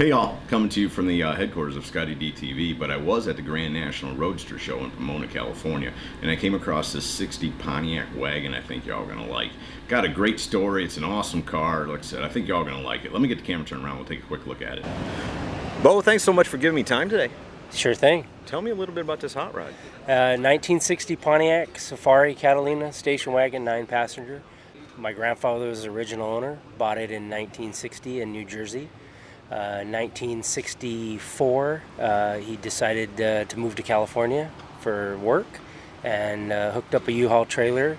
Hey all, coming to you from the headquarters of ScottieDTV, but I was at the Grand National Roadster Show in Pomona, California, and I came across this 60 Pontiac Wagon I think y'all are going to like. Got a great story, it's an awesome car, like I said, I think y'all are going to like it. Let me get the camera turned around, we'll take a quick look at it. Bo, thanks so much for giving me time today. Sure thing. Tell me a little bit about this hot rod. 1960 Pontiac Safari Catalina station wagon, 9-passenger. My grandfather was the original owner, bought it in 1960 in New Jersey. 1964, he decided to move to California for work and hooked up a U-Haul trailer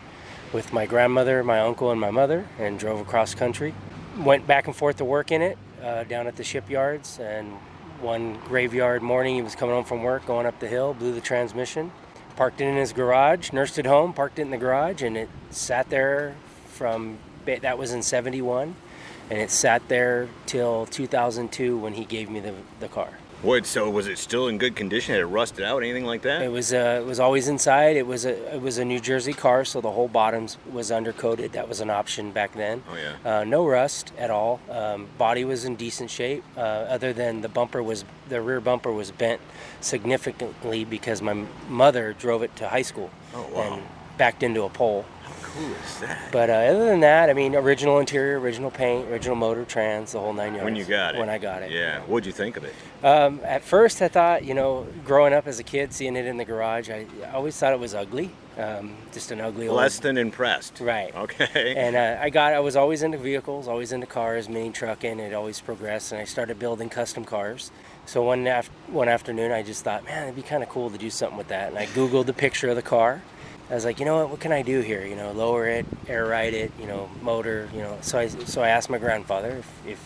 with my grandmother, my uncle, and my mother and drove across country. Went back and forth to work in it down at the shipyards, and one graveyard morning he was coming home from work, going up the hill, blew the transmission, parked it in his garage, nursed it home, parked it in the garage, and it sat there from, that was in 71. And it sat there till 2002 when he gave me the car. What? So was it still in good condition? Had it rusted out? Anything like that? It was always inside. It was a New Jersey car, so the whole bottom was undercoated. That was an option back then. Oh yeah. No rust at all. Body was in decent shape. Other than the rear bumper was bent significantly because my mother drove it to high school. Oh wow. And backed into a pole. How cool is that? But other than that, I mean, original interior, original paint, original motor, trans, the whole 9 yards. When you got it? When I got it. Yeah. What'd you think of it? At first, I thought, growing up as a kid, seeing it in the garage, I always thought it was ugly. Just an ugly old... Less than impressed. Right. Okay. And I was always into vehicles, always into cars, mini trucking. It always progressed, and I started building custom cars. So one afternoon, I just thought, man, it'd be kind of cool to do something with that. And I Googled the picture of the car. I was like, what can I do here? Lower it, air ride it, motor, So I asked my grandfather if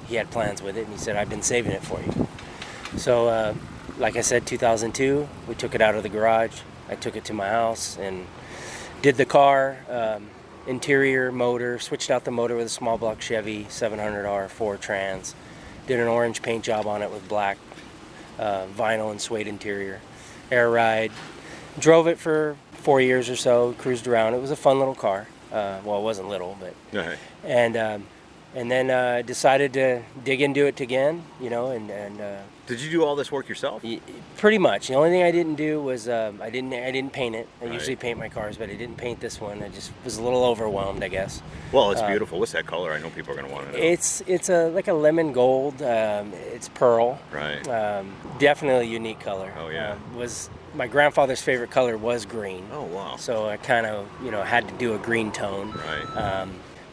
he had plans with it, and he said, I've been saving it for you. So, like I said, 2002, we took it out of the garage. I took it to my house and did the car, interior, motor, switched out the motor with a small block Chevy 700R 4 trans. Did an orange paint job on it with black vinyl and suede interior. Air ride. Drove it for 4 years or so, cruised around. It was a fun little car. Well, it wasn't little, but... Okay. And then decided to dig into it again, and Did you do all this work yourself? Pretty much. The only thing I didn't do was I didn't paint it. I Right. usually paint my cars, but I didn't paint this one. I just was a little overwhelmed, I guess. Well, it's beautiful. What's that color? I know people are going to want to know. It's like a lemon gold. It's pearl. Right. Definitely a unique color. Oh yeah. Was my grandfather's favorite color was green. Oh wow. So I kind of had to do a green tone. Right.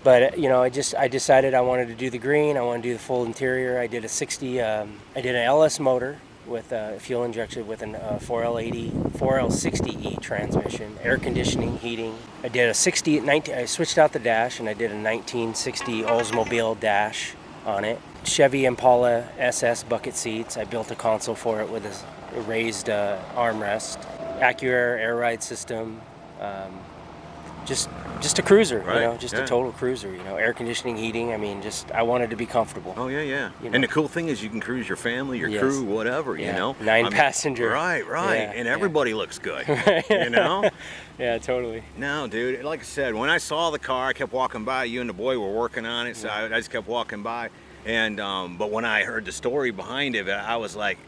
But I decided I wanted to do the green. I wanted to do the full interior. I did a 60. I did an LS motor with fuel injection with an 4L60E transmission, air conditioning, heating. I did a 19. I switched out the dash and I did a 1960 Oldsmobile dash on it. Chevy Impala SS bucket seats. I built a console for it with a raised armrest. AccuAir air ride system. Just a cruiser, Right. A total cruiser, air conditioning, heating. I mean, I wanted to be comfortable. Oh yeah. And the cool thing is you can cruise your family, your Yes. crew, whatever, Yeah. I mean, 9-passenger. Right. Yeah, And everybody looks good, Yeah, totally. No, dude, like I said, when I saw the car, I kept walking by. You and the boy were working on it, so I just kept walking by. And but when I heard the story behind it, I was like,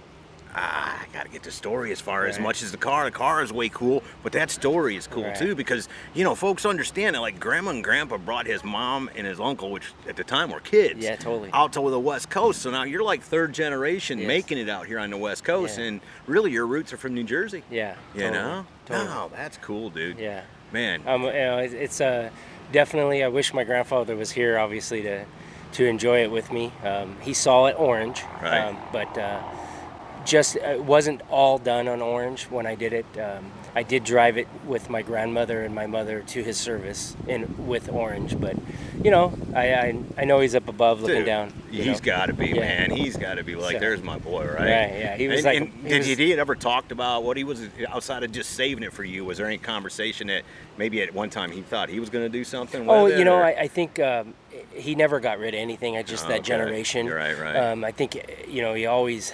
I gotta get the story as much as the car is way cool, but that story is cool too, because folks understand that, like, grandma and grandpa brought his mom and his uncle, which at the time were kids, out to the West Coast. So now you're like third generation making it out here on the West Coast, and really your roots are from New Jersey. Yeah, Totally. Totally. Oh, that's cool, dude. Yeah, man. It's definitely. I wish my grandfather was here, obviously, to enjoy it with me. He saw it orange, right. But. It wasn't all done on orange when I did it. I did drive it with my grandmother and my mother to his service with orange, but I know he's up above looking down. He's got to be, man. He's got to be like, there's my boy, right? Right, yeah. He was Did he ever talked about what he was, outside of just saving it for you? Was there any conversation that maybe at one time he thought he was going to do something with it? I think he never got rid of anything. That generation. Right. I think he always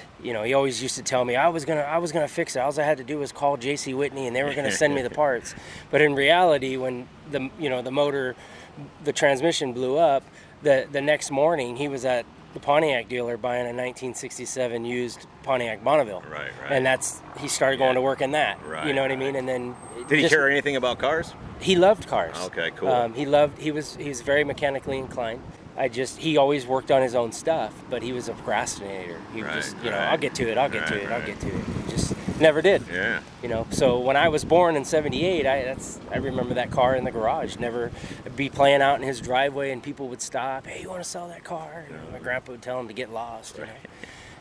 used to tell me I was gonna fix it. All I had to do was call J.C. Whitney and they were gonna send me the parts. But in reality, when the motor, the transmission blew up, the next morning he was at the Pontiac dealer buying a 1967 used Pontiac Bonneville. Right. And he started going to work in that. Right, You know what I mean? And then did he care anything about cars? He loved cars. Okay, cool. He was very mechanically inclined. He always worked on his own stuff, but he was a procrastinator. He just, I'll get to it. I'll get to it. He just never did. Yeah. So when I was born in '78, I remember that car in the garage. Never be playing out in his driveway, and people would stop. Hey, you want to sell that car? My grandpa would tell him to get lost.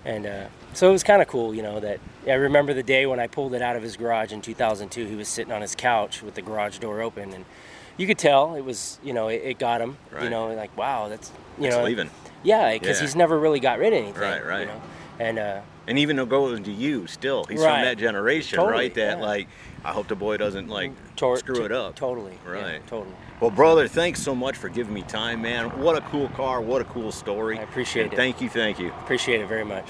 And so it was kind of cool, that I remember the day when I pulled it out of his garage in 2002. He was sitting on his couch with the garage door open, and you could tell it was, it got him. Right. Like, wow, that's leaving. Yeah, because he's never really got rid of anything. Right. And even though going to you still, he's right. from that generation, Totally, right? That yeah. like, I hope the boy doesn't screw it up. Totally. Right. Yeah, totally. Well, brother, thanks so much for giving me time, man. What a cool car. What a cool story. I appreciate it. Thank you. Appreciate it very much.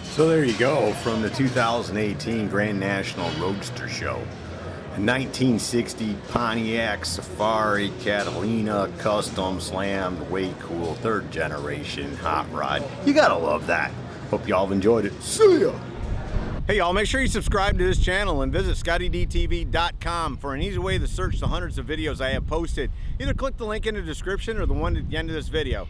So there you go, from the 2018 Grand National Roadster Show. A 1960 Pontiac Safari Catalina custom slammed, way cool, third generation hot rod. You gotta love that. Hope y'all have enjoyed it. See ya! Hey y'all, make sure you subscribe to this channel and visit ScottieDTV.com for an easy way to search the hundreds of videos I have posted. Either click the link in the description or the one at the end of this video.